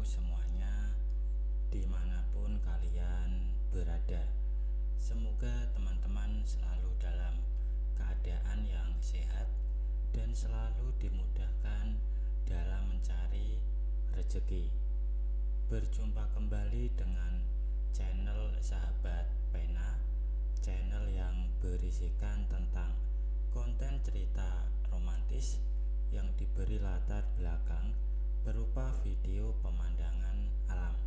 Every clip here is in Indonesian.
semuanya, dimanapun kalian berada. Semoga teman-teman selalu dalam keadaan yang sehat dan selalu dimudahkan dalam mencari rezeki. Berjumpa kembali dengan channel Sahabat Pena, channel yang berisikan tentang konten cerita romantis yang diberi latar belakang berupa video pemandangan alam.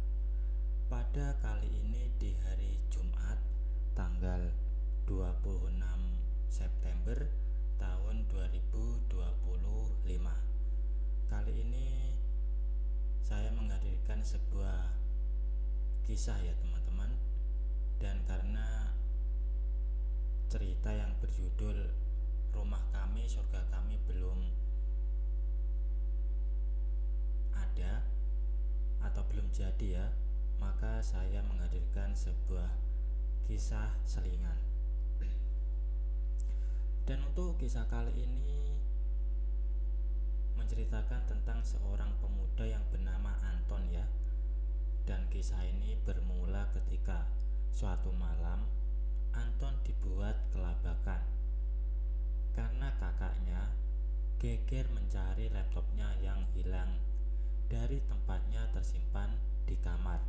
Pada kali ini di hari Jumat tanggal 26 September tahun 2025. Kali ini saya menghadirkan sebuah kisah ya teman-teman, dan karena cerita yang berjudul Rumah Kami Surga Kami belum ada atau belum jadi ya, maka saya menghadirkan sebuah kisah selingan. Dan untuk kisah kali ini menceritakan tentang seorang pemuda yang bernama Anton ya. Dan kisah ini bermula ketika suatu malam Anton dibuat kelabakan karena kakaknya geger mencari laptopnya yang hilang dari tempatnya tersimpan di kamar.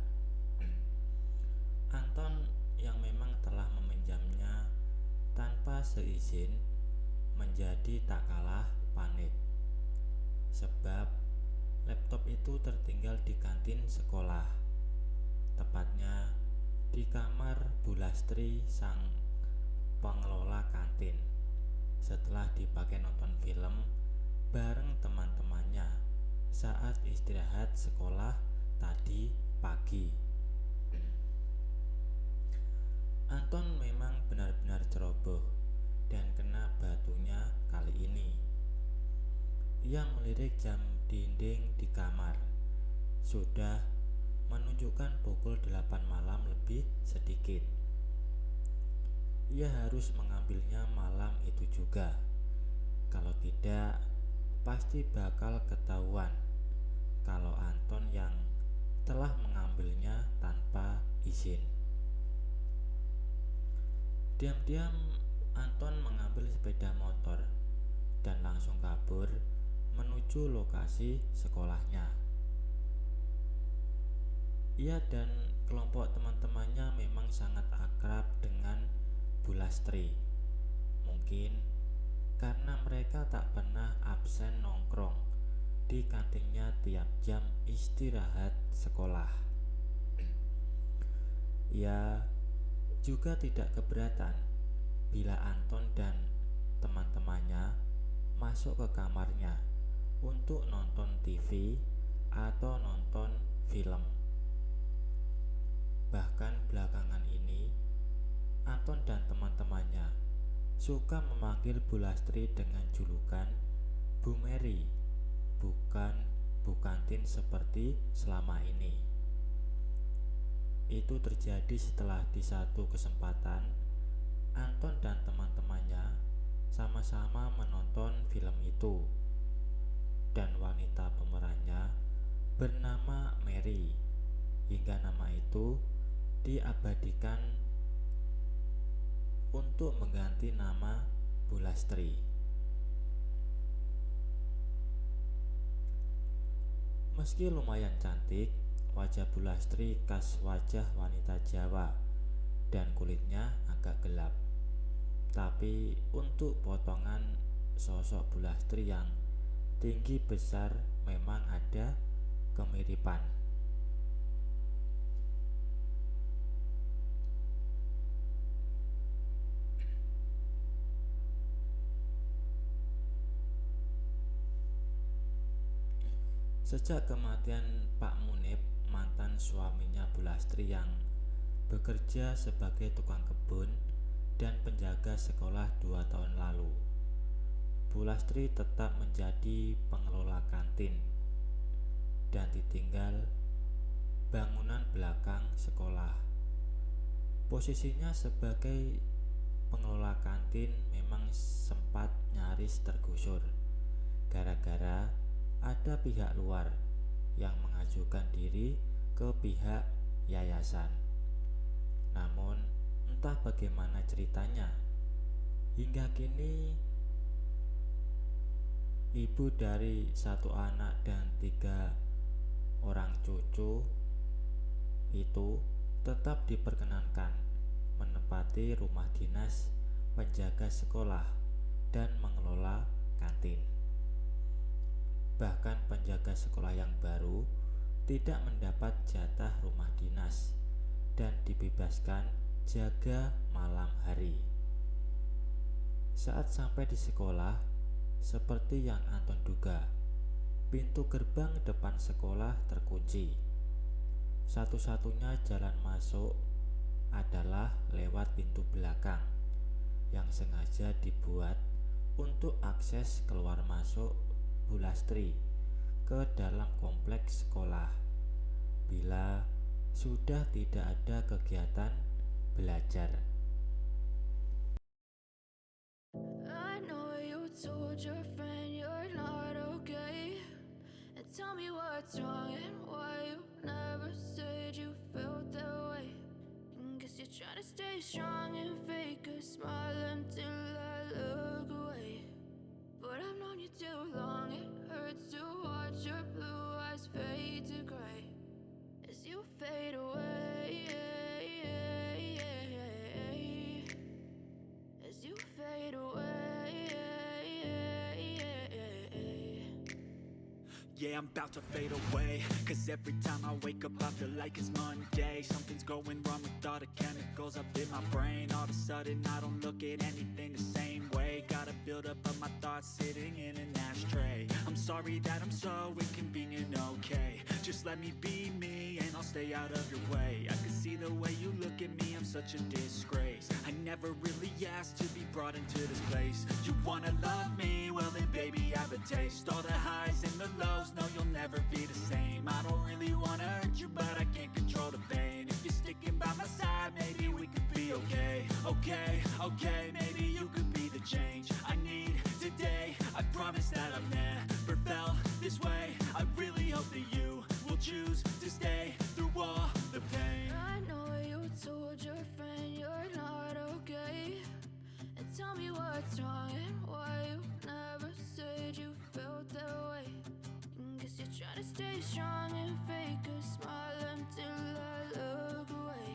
Anton yang memang telah meminjamnya tanpa seizin menjadi tak kalah panik, sebab laptop itu tertinggal di kantin sekolah, tepatnya di kamar Bu Lastri sang pengelola kantin, setelah dipakai nonton film bareng teman-temannya saat istirahat sekolah tadi pagi. Anton memang benar-benar ceroboh dan kena batunya kali ini. Ia melirik jam dinding di kamar. Sudah menunjukkan pukul 8 malam lebih sedikit. Ia harus mengambilnya malam itu juga. Kalau tidak, pasti bakal ketahuan kalau Anton yang telah mengambilnya tanpa izin. Diam-diam Anton mengambil sepeda motor dan langsung kabur menuju lokasi sekolahnya. Ia dan kelompok teman-temannya memang sangat akrab dengan Bu Lastri. Mungkin karena mereka tak pernah absen nongkrong di kantinnya tiap jam istirahat sekolah. Ia juga tidak keberatan bila Anton dan teman-temannya masuk ke kamarnya untuk nonton TV atau nonton film. Bahkan belakangan ini Anton dan teman-temannya suka memanggil Bu Lastri dengan julukan Bu Mary, bukan Bu Kantin seperti selama ini. Itu terjadi setelah di satu kesempatan Anton dan teman-temannya sama-sama menonton film itu, dan wanita pemerannya bernama Mary, hingga nama itu diabadikan untuk mengganti nama Bu Lastri. Meski lumayan cantik, wajah Bu Lastri khas wajah wanita Jawa dan kulitnya agak gelap. Tapi untuk potongan sosok Bu Lastri yang tinggi besar memang ada kemiripan. Sejak kematian Pak Munib, mantan suaminya Bu Lastri yang bekerja sebagai tukang kebun dan penjaga sekolah 2 tahun lalu, Bu Lastri tetap menjadi pengelola kantin dan ditinggal bangunan belakang sekolah. Posisinya sebagai pengelola kantin memang sempat nyaris tergusur gara-gara ada pihak luar yang mengajukan diri ke pihak yayasan. Namun, entah bagaimana ceritanya, hingga kini ibu dari satu anak dan 3 orang cucu itu tetap diperkenankan menempati rumah dinas penjaga sekolah dan mengelola kantin. Bahkan penjaga sekolah yang baru tidak mendapat jatah rumah dinas dan dibebaskan jaga malam hari. Saat sampai di sekolah, seperti yang Anton duga, pintu gerbang depan sekolah terkunci. Satu-satunya jalan masuk adalah lewat pintu belakang yang sengaja dibuat untuk akses keluar masuk Bulastri ke dalam kompleks sekolah bila sudah tidak ada kegiatan belajar. I know you told your friend you're not okay, and tell me what's wrong and why you never said you felt that way. Guess you're trying to stay strong and fake a smile until I look away. But I've known you too long, it hurts to watch your blue eyes fade to gray as you fade away. As you fade away. Yeah, I'm about to fade away, cause every time I wake up I feel like it's Monday. Something's going wrong with all the chemicals up in my brain. All of a sudden I don't look at anything the same way. Gotta build up of my thoughts sitting in an ashtray. I'm sorry that I'm so inconvenient, okay. Just let me be me and I'll stay out of your way. I can see the way you look at me, I'm such a disgrace. I never really asked to be brought into this place. You wanna love me? Well then baby I have a taste. All the highs and the lows, no you'll never be the same. I don't really wanna hurt you but I can't control the pain. If you're sticking by my side maybe we could be okay. Okay, maybe you could be the change I need today. I promise that I've never felt this way. I really hope that you will choose to stay through all the pain. I know you told your friend you're not okay, and tell me what's wrong and why you never said you felt that way. Guess you're trying to stay strong and fake a smile until I look away.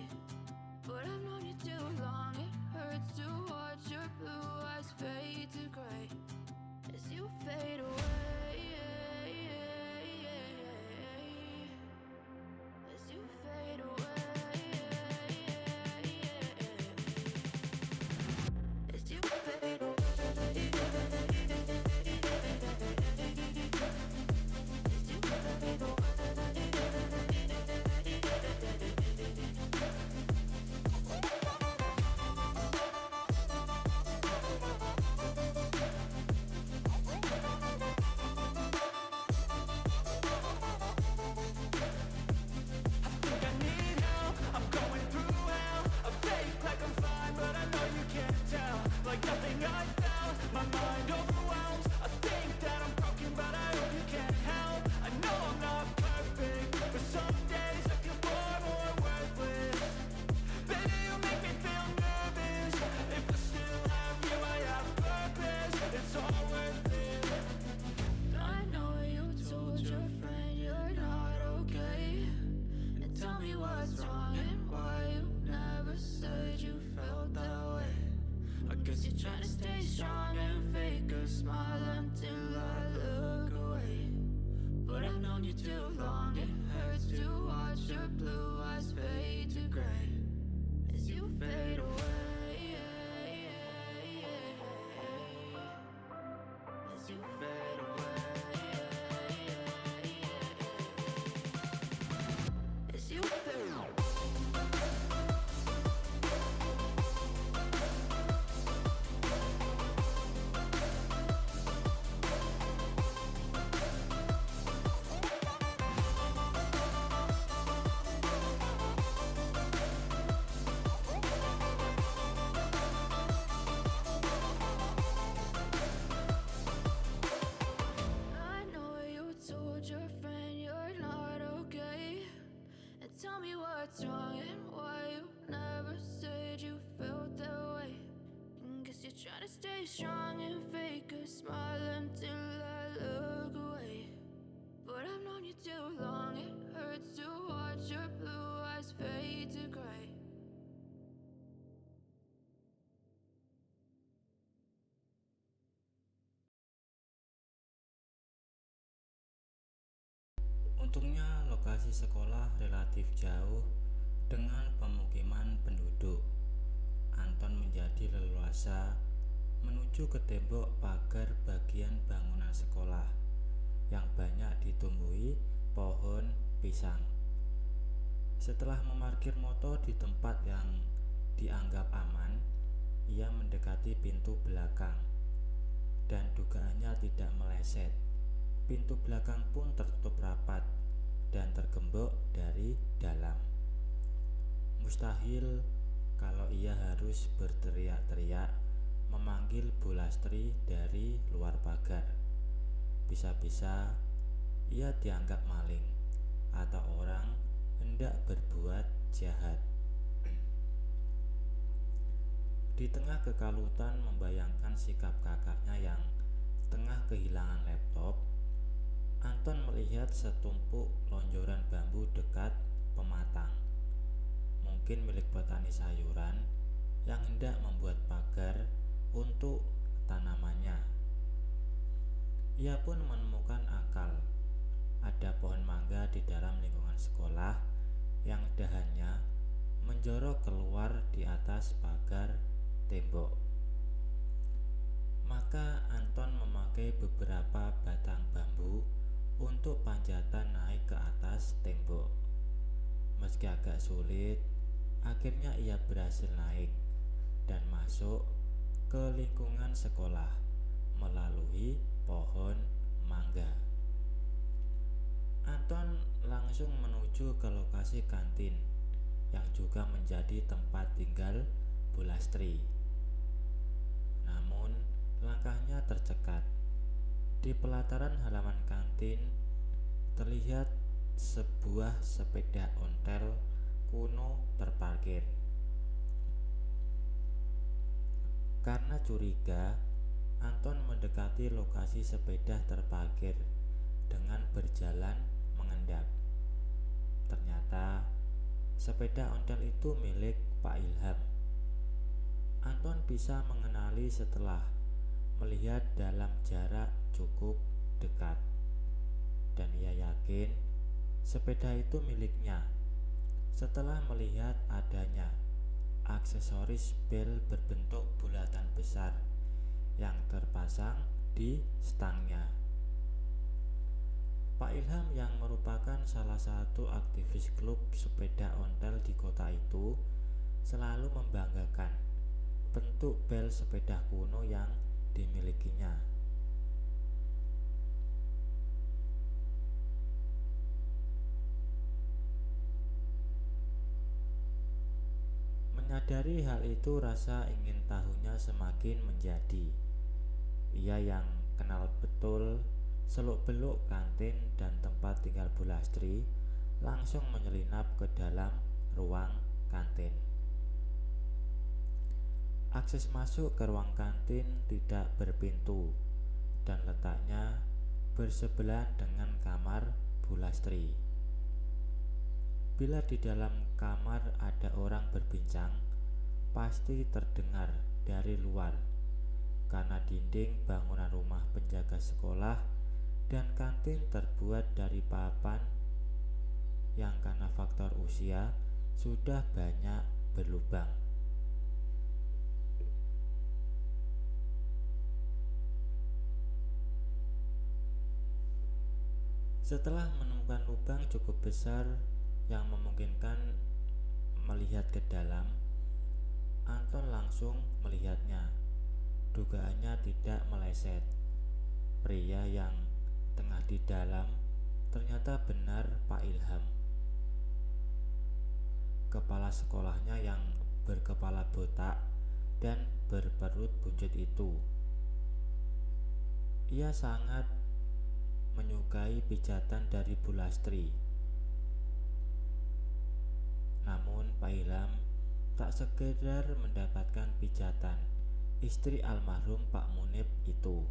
But I've known you too long, it hurts to watch your blue eyes fade to gray as you fade away. As you fade away. As you fade away. Think I need help, I'm going through hell. I fake like I'm fine, but I know you can't tell. Like nothing I felt, my mind overwhelms. I think that I'm broken, but I hope you can't help. I know I'm not perfect, but some days I feel far more worthless. Baby, you make me feel nervous. If I still have you, I have purpose. It's all worth it. I know you told your friend you're not okay, and tell me what's wrong and why you never said you felt that way. I guess you're trying to stay strong and fake a smile until I look away. But I've known you too long, it hurts to watch your blue eyes fade to gray as you fade away. As you fade away. As you fade away. I know you told your friend you're not tell me what's wrong and why you never said you felt that way. Guess you're trying to stay strong and fake a smile until I look away. But I've known you too long, it hurts to watch your blue eyes fade to gray. Untungnya lokasi sekolah relatif jauh dengan pemukiman penduduk. Anton menjadi leluasa menuju ke tembok pagar bagian bangunan sekolah yang banyak ditumbuhi pohon pisang. Setelah memarkir motor di tempat yang dianggap aman, ia mendekati pintu belakang dan dugaannya tidak meleset. Pintu belakang pun tertutup rapat dan tergembok dari dalam. Mustahil kalau ia harus berteriak-teriak memanggil Bu Lastri dari luar pagar. Bisa-bisa ia dianggap maling atau orang hendak berbuat jahat. Di tengah kekalutan membayangkan sikap kakaknya yang tengah kehilangan laptop, Anton melihat setumpuk lonjoran bambu dekat pematang, mungkin milik petani sayuran yang hendak membuat pagar untuk tanamannya. Ia pun menemukan akal. Ada pohon mangga di dalam lingkungan sekolah yang dahannya menjorok keluar di atas pagar tembok. Maka Anton memakai beberapa batang bambu untuk panjatan naik ke atas tembok. Meski agak sulit, akhirnya ia berhasil naik dan masuk ke lingkungan sekolah melalui pohon mangga. Anton langsung menuju ke lokasi kantin yang juga menjadi tempat tinggal Bu Lastri. Namun langkahnya tercekat. Di pelataran halaman kantin terlihat sebuah sepeda ontel kuno terparkir. Karena curiga, Anton mendekati lokasi sepeda terparkir dengan berjalan mengendap. Ternyata sepeda ontel itu milik Pak Ilham. Anton bisa mengenali setelah melihat dalam jarak cukup dekat, dan ia yakin sepeda itu miliknya setelah melihat adanya aksesoris bel berbentuk bulatan besar yang terpasang di stangnya. Pak Ilham yang merupakan salah satu aktivis klub sepeda ontel di kota itu selalu membanggakan bentuk bel sepeda kuno yang dimilikinya. Menyadari hal itu, rasa ingin tahunya semakin menjadi. Ia yang kenal betul seluk-beluk kantin dan tempat tinggal Bu Lastri langsung menyelinap ke dalam ruang kantin. Akses masuk ke ruang kantin tidak berpintu dan letaknya bersebelahan dengan kamar Bu Lastri. Bila di dalam kamar ada orang berbincang, pasti terdengar dari luar karena dinding bangunan rumah penjaga sekolah dan kantin terbuat dari papan yang karena faktor usia sudah banyak berlubang. Setelah menemukan lubang cukup besar yang memungkinkan melihat ke dalam, Anton langsung melihatnya. Dugaannya tidak meleset. Pria yang tengah di dalam ternyata benar Pak Ilham. Kepala sekolahnya yang berkepala botak dan berperut buncit itu. Ia sangat menyukai pijatan dari Bu Lastri. Namun Pak Ilham tak sekedar mendapatkan pijatan istri almarhum Pak Munib itu.